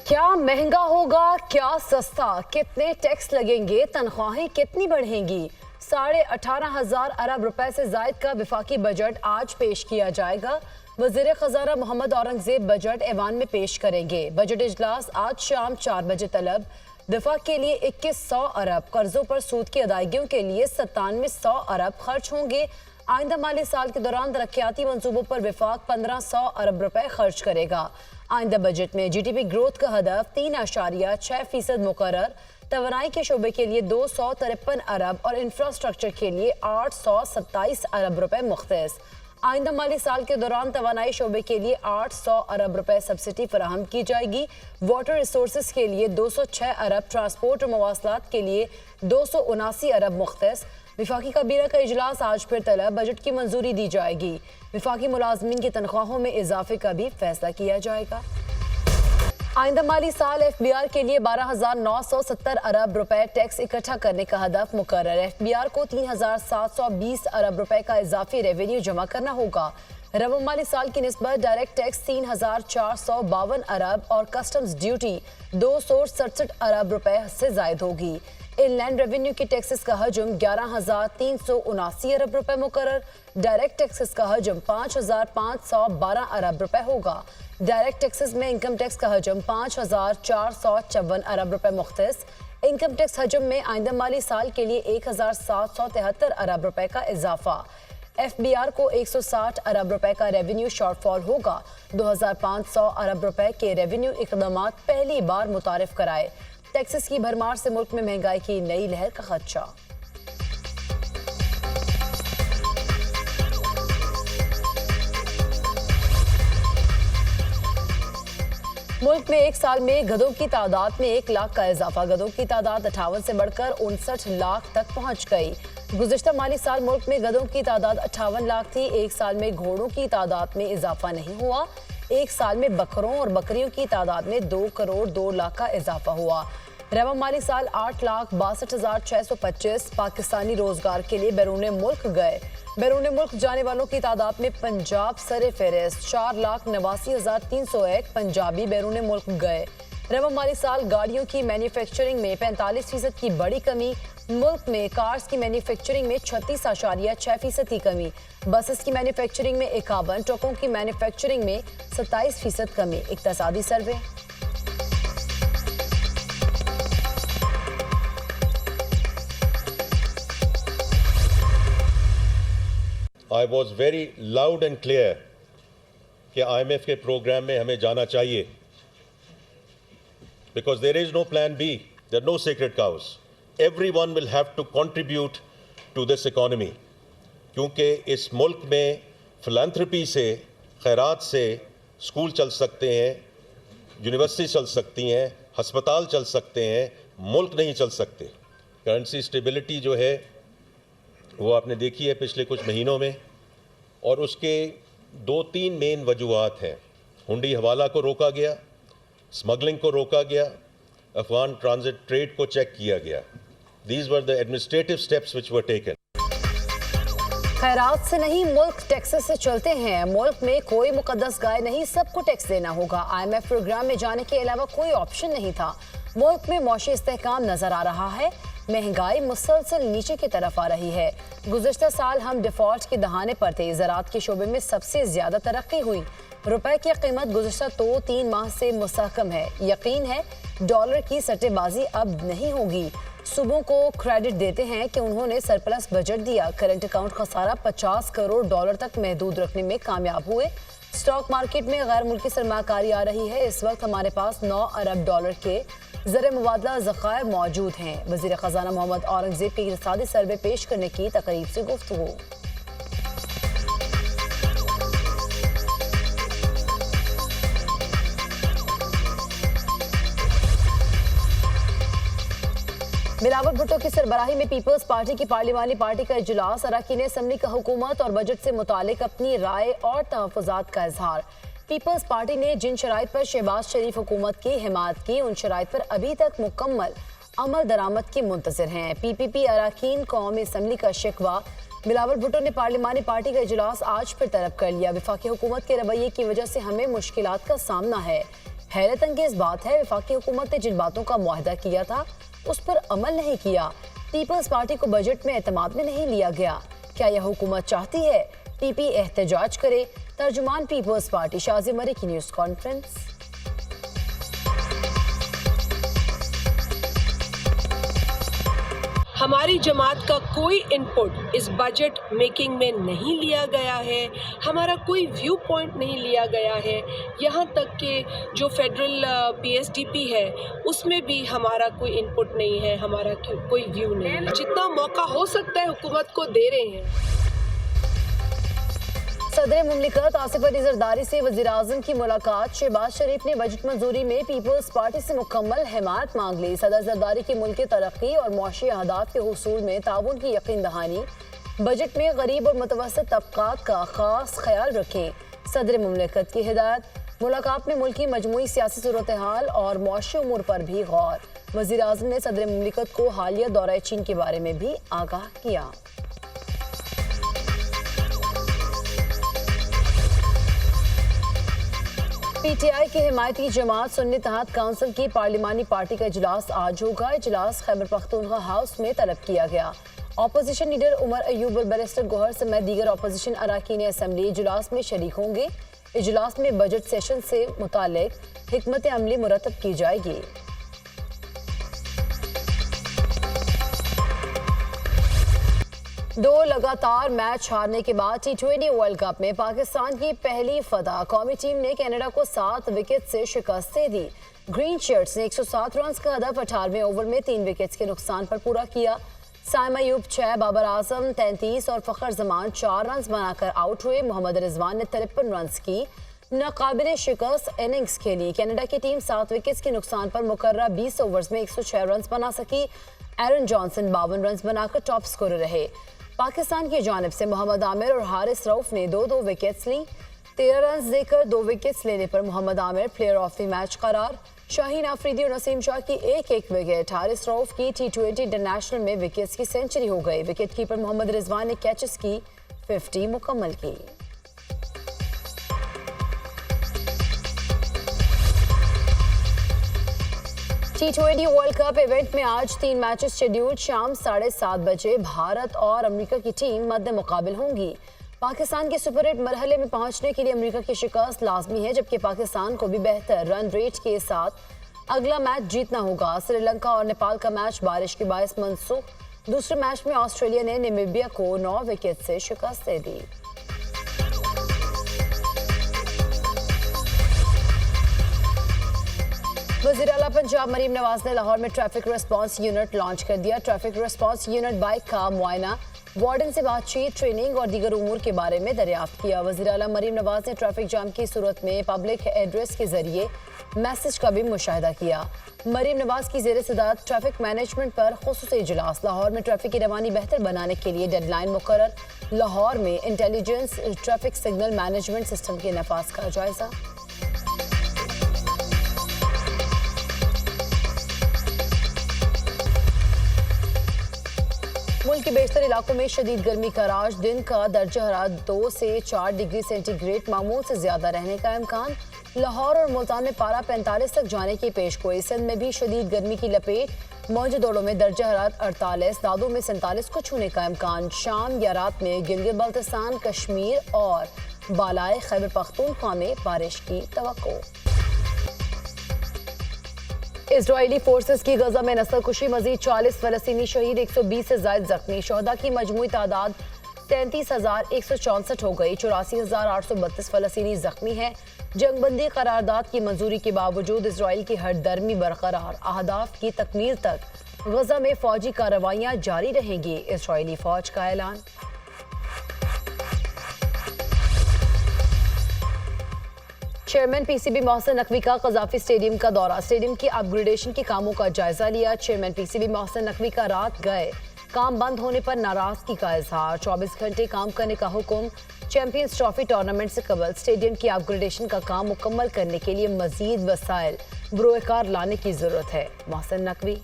क्या महंगा होगा, क्या सस्ता, कितने टैक्स लगेंगे, तनख्वाहें कितनी बढ़ेंगी। 18,500 अरब रुपए से जायद का विफाकी बजट आज पेश किया जाएगा। वजीर खजाना मोहम्मद औरंगजेब बजट ऐवान में पेश करेंगे। बजट इजलास आज शाम 4 बजे तलब। दिफा के लिए 2100 अरब, कर्जों पर सूद की अदायगियों के लिए 9700 अरब खर्च होंगे। आइंदा माली साल के दौरान तरक्याती मंसूबों पर विफाक 1500 अरब रुपए खर्च करेगा। आइंदा बजट में जीडीपी ग्रोथ का हदफ 3.6% मुकर्रर, तवानाई के शोबे के लिए 253 अरब और इंफ्रास्ट्रक्चर के लिए 827 अरब रुपए मुख्तस। आइंदा माली साल के दौरान तवानाई शोबे के लिए 800 अरब रुपए सब्सिडी फराहम की जाएगी। वाटर रिसोर्सेज के लिए 206 अरब, ट्रांसपोर्ट और मवासलात के लिए 279 अरब मुख्तस। विफाकी कबीरा का इजलास आज फिर तलब। बजट की मंजूरी दी जाएगी। विफाकी मुलाजमीन की तनख्वाहों में इजाफे का भी फैसला किया जाएगा। आइंदा माली साल FBR के लिए 12,970 अरब रुपए टैक्स इकट्ठा करने का हदफ मुकर्रर। FBR को 3,720 अरब रुपए का इजाफी रेवेन्यू जमा करना होगा। रवा माली साल की निस्बत डायरेक्ट टैक्स 3,452 अरब और कस्टम्स ड्यूटी 267 अरब रुपए से जायद होगी। इनलैंड रेवेन्यू की टैक्सेस का हजम 11,379 अरब रुपए मुकर्रर। डायरेक्ट टैक्सेस का हजम 5,512 अरब रुपए होगा। डायरेक्ट टैक्सेस में इनकम टैक्स का हजम 5,454 अरब रुपए मुख्तस। इनकम टैक्स हजम में आइंदा माली साल के लिए 1,773 अरब रुपए का इजाफा। FBR को 160 अरब रुपए का रेवेन्यू शॉर्टफॉल होगा। 2,500 अरब रुपए के रेवेन्यू इकदामात पहली बार मुतारिफ कराए। टैक्सेस की भरमार से मुल्क में महंगाई की नई लहर का खदशा। मुल्क में एक साल में गधों की तादाद में 1 लाख का इजाफा। गधों की तादाद 58 से बढ़कर 59 लाख तक पहुंच गई। गुज़िश्ता माली साल मुल्क में गधों की तादाद 58 लाख थी। एक साल में घोड़ों की तादाद में इजाफा नहीं हुआ। एक साल में बकरों और बकरियों की तादाद में 2 करोड़ 2 लाख का इजाफा हुआ। रवा माली साल 8,62,625 पाकिस्तानी रोजगार के लिए बैरून मुल्क गए। बैरून मुल्क जाने वालों की तादाद में पंजाब सरे फहरिस्त। 4,89,301 पंजाबी बैरून मुल्क गए। रवा माली साल गाड़ियों की मैन्युफैक्चरिंग में 45% की बड़ी कमी। मुल्क में कार्स की मैन्युफैक्चरिंग में 36.6% की कमी। बसेस की मैन्युफैक्चरिंग में 51, ट्रकों की मैन्युफैक्चरिंग में 27% कमी। इक्तसादी सर्वे। I was very loud and clear कि IMF के प्रोग्राम में हमें जाना चाहिए, because there is no plan B, there are no sacred cows. Everyone will have to contribute to this economy, क्योंकि इस मुल्क में फिलैंथ्रोपी से, खैरात से स्कूल चल सकते हैं, यूनिवर्सिटी चल सकती हैं, हस्पताल चल सकते हैं, मुल्क नहीं चल सकते। करेंसी स्टेबिलिटी जो है वो आपने देखी है पिछले कुछ महीनों में, और उसके 2-3 मेन वजूहात हैं। हुंडी हवाला को रोका गया, स्मगलिंग को रोका गया, अफगान ट्रांजिट ट्रेड को चेक किया गया। These were the administrative steps which were taken. खैरात से नहीं, मुल्क टैक्सेस से चलते हैं। मुल्क में कोई मुकद्दस गाय नहीं, सबको टैक्स देना होगा। IMF प्रोग्राम में जाने के अलावा कोई ऑप्शन नहीं था। मुल्क में मौशी इस्तेहकाम नजर आ रहा है। महंगाई मुसलसल नीचे की तरफ आ रही है। गुज़िश्ता साल हम डिफॉल्ट के दहाने पर थे। ज़राअत के शोबे में सबसे ज्यादा तरक्की हुई। रुपए की कीमत गुज़िश्ता 2-3 माह से मुस्तहकम है। यकीन है डॉलर की सट्टेबाजी अब नहीं होगी। सूबों को क्रेडिट देते हैं कि उन्होंने सरप्लस बजट दिया। करंट अकाउंट खसारा 50 करोड़ डॉलर तक महदूद रखने में कामयाब हुए। स्टॉक मार्केट में गैर मुल्की सरमाकारी आ रही है। इस वक्त हमारे पास 9 अरब डॉलर के ज़र मुबादला ज़खायर मौजूद हैं। वज़ीर ख़ज़ाना मोहम्मद औरंगजेब के इक़्तिसादी सर्वे पेश करने की तकरीब से गुफ्तगू। बिलावल भुट्टो की सरबराही में पीपल्स पार्टी की पार्लिमानी पार्टी का इजलास। अरकान असम्बली का हुकूमत और बजट से मुतालिक अपनी राय और तहफ़्फ़ुज़ात का इजहार। पीपल्स पार्टी ने जिन शराइत पर शहबाज शरीफ हुकूमत की हिमायत की, उन शराइत पर अभी तक मुकम्मल अमल दरामद की मुंतज़िर हैं। PPP अरकान कौमी असम्बली का शिकवा। बिलावल भुट्टो ने पार्लिमानी पार्टी का इजलास आज फिर तलब कर लिया। वफाकी हुकूमत के रवैये की वजह से हमें मुश्किलात का सामना है। हैरत अंगेज बात है, वफाकी हुकूमत ने जिन बातों का मुआहदा किया था उस पर अमल नहीं किया। पीपल्स पार्टी को बजट में एतमाद में नहीं लिया गया। क्या यह हुकूमत चाहती है पीपी एहतजाज करे? तर्जुमान पीपल्स पार्टी शाजी मरी की न्यूज कॉन्फ्रेंस। हमारी जमात का कोई इनपुट इस बजट मेकिंग में नहीं लिया गया है, हमारा कोई व्यू पॉइंट नहीं लिया गया है। यहाँ तक कि जो फेडरल पीएसडीपी है उसमें भी हमारा कोई इनपुट नहीं है, हमारा कोई व्यू नहीं है। जितना मौका हो सकता है हुकूमत को दे रहे हैं। सदर मुमलिकत आसिफ अली जरदारी से वज़ीर-ए-आज़म की मुलाकात। शहबाज शरीफ ने बजट मंजूरी में पीपल्स पार्टी से मुकम्मल हिमायत मांग ली। सदर जरदारी की मुल्क की तरक्की और मुआशी अहदाफ के हुसूल में ताउन की यकीन दहानी। बजट में गरीब और मुतवस्सित तबकात का खास ख्याल रखें, सदर मुमलिकत की हिदायत। मुलाकात में मुल्क की मजमूई सियासी सूरत हाल और मुआशी उमूर पर भी गौर। वज़ीर-ए-आज़म ने सदर मुमलिकत को हालिया दौरा चीन के बारे में भी आगाह किया। पीटीआई की हिमायती जमात सुन्नी इत्तेहाद काउंसिल की पार्लिमानी पार्टी का इजलास आज होगा। इजलास खैबर पख्तूनख्वा हाउस में तलब किया गया। अपोजिशन लीडर उमर अयूब और बैरिस्टर गौहर समेत दीगर अपोजिशन अरकान असम्बली इजलास में शरीक होंगे। इजलास में बजट सेशन से मुतालिक हिकमत अमली मुरतब की जाएगी। दो लगातार मैच हारने के बाद T20 वर्ल्ड कप में पाकिस्तान की पहली फतह। कौमी टीम ने कनाडा को 7 विकेट से शिकस्त दे दी। ग्रीन शर्ट्स ने 107 रन का हदफ 18वें ओवर में 3 विकेट्स के नुकसान पर पूरा किया। साइम अयूब 6, बाबर आजम 33 और फखर जमान 4 रन बनाकर आउट हुए। मोहम्मद रिजवान ने 53 रन की नाकाबिल शिकस्त इनिंग्स खेली। कनाडा की टीम 7 विकेट्स के नुकसान पर मुकर्रर 20 ओवर्स में 106 रन बना सकी। एरन जॉनसन 52 रन बनाकर टॉप स्कोरर रहे। पाकिस्तान की जानिब से मोहम्मद आमिर और हारिस रऊफ ने 2-2 विकेट्स ली। 13 रन देकर 2 विकेट्स लेने पर Mohammad Amir player of the match करार। शाहीन आफरीदी और नसीम शाह की एक विकेट। हारिस रऊफ की T20 इंटरनेशनल में विकेट्स की सेंचुरी हो गई। विकेट कीपर मोहम्मद रिजवान ने कैचेस की 50 मुकम्मल की। T20 वर्ल्ड कप इवेंट में आज 3 मैचेस शेड्यूल्ड। शाम 7:30 बजे भारत और अमेरिका की टीम मद्दे मुकाबिल होंगी। पाकिस्तान के सुपर 8 मरहले में पहुंचने के लिए अमेरिका की शिकस्त लाजमी है, जबकि पाकिस्तान को भी बेहतर रन रेट के साथ अगला मैच जीतना होगा। श्रीलंका और नेपाल का मैच बारिश के बायस मनसूख। दूसरे मैच में ऑस्ट्रेलिया ने नामीबिया को 9 विकेट से शिकस्त दे दी। वज़ीर आला पंजाब मरीम नवाज ने लाहौर में ट्रैफिक रिस्पांस यूनिट लॉन्च कर दिया। ट्रैफिक रिस्पांस यूनिट बाइक का मुआयना, वार्डन से बातचीत, ट्रेनिंग और दीगर उमूर के बारे में दरियाफ्त किया। वज़ीर आला मरीम नवाज ने ट्रैफिक जाम की सूरत में पब्लिक एड्रेस के जरिए मैसेज का भी मुशाहिदा किया। मरीम नवाज की ज़ेर सदारत ट्रैफिक मैनेजमेंट पर खुसूसी इजलास। लाहौर में ट्रैफिक की रवानी बेहतर बनाने के लिए डेडलाइन मुकर्रर। लाहौर में intelligence traffic signal management system के नफाज का जायजा। मुल्क के बेशतर इलाकों में शदीद गर्मी का राज। दिन का दर्जा हरारत 2 से 4 डिग्री सेंटीग्रेड मामूल से ज्यादा रहने का इम्कान। लाहौर और मुल्तान में पारा 45 तक जाने की पेशगोई। सिंध में भी शदीद गर्मी की लपेट। मौजूदों में दर्जा हरारत 48, दादू में 47 को छूने का इम्कान। शाम या रात में गिलगित बल्तिस्तान, कश्मीर और बालाए खैबर पख्तूनख्वा में बारिश की तवक्को। इजरायली फोर्सेस की गजा में नस्लकुशी, मजीद 40 फलस्तीनी शहीद, 120 से ज्यादा जख्मी। शोहदा की मजमूई तादाद 33,164 हो गई। 84,832 फलस्तीनी जख्मी हैं। जंगबंदी करारदाद की मंजूरी के बावजूद इसराइल की हरदर्मी बरकरार। अहदाफ की तकमील तक गजा में फौजी कार्रवाइयां जारी रहेंगी। इसराइली फौज का ऐलान। चेयरमैन पीसीबी मोहसिन नकवी का कज़ाफी स्टेडियम का दौरा। स्टेडियम की अपग्रेडेशन के कामों का जायजा लिया। चेयरमैन पीसीबी मोहसिन नकवी का रात गए काम बंद होने पर नाराजगी का इजहार। 24 घंटे काम करने का हुक्म। चैंपियंस ट्रॉफी टूर्नामेंट से कबल स्टेडियम की अपग्रेडेशन का काम मुकम्मल करने के लिए मजीद वसाइल बरोकार लाने की जरूरत है। मोहसिन नकवी।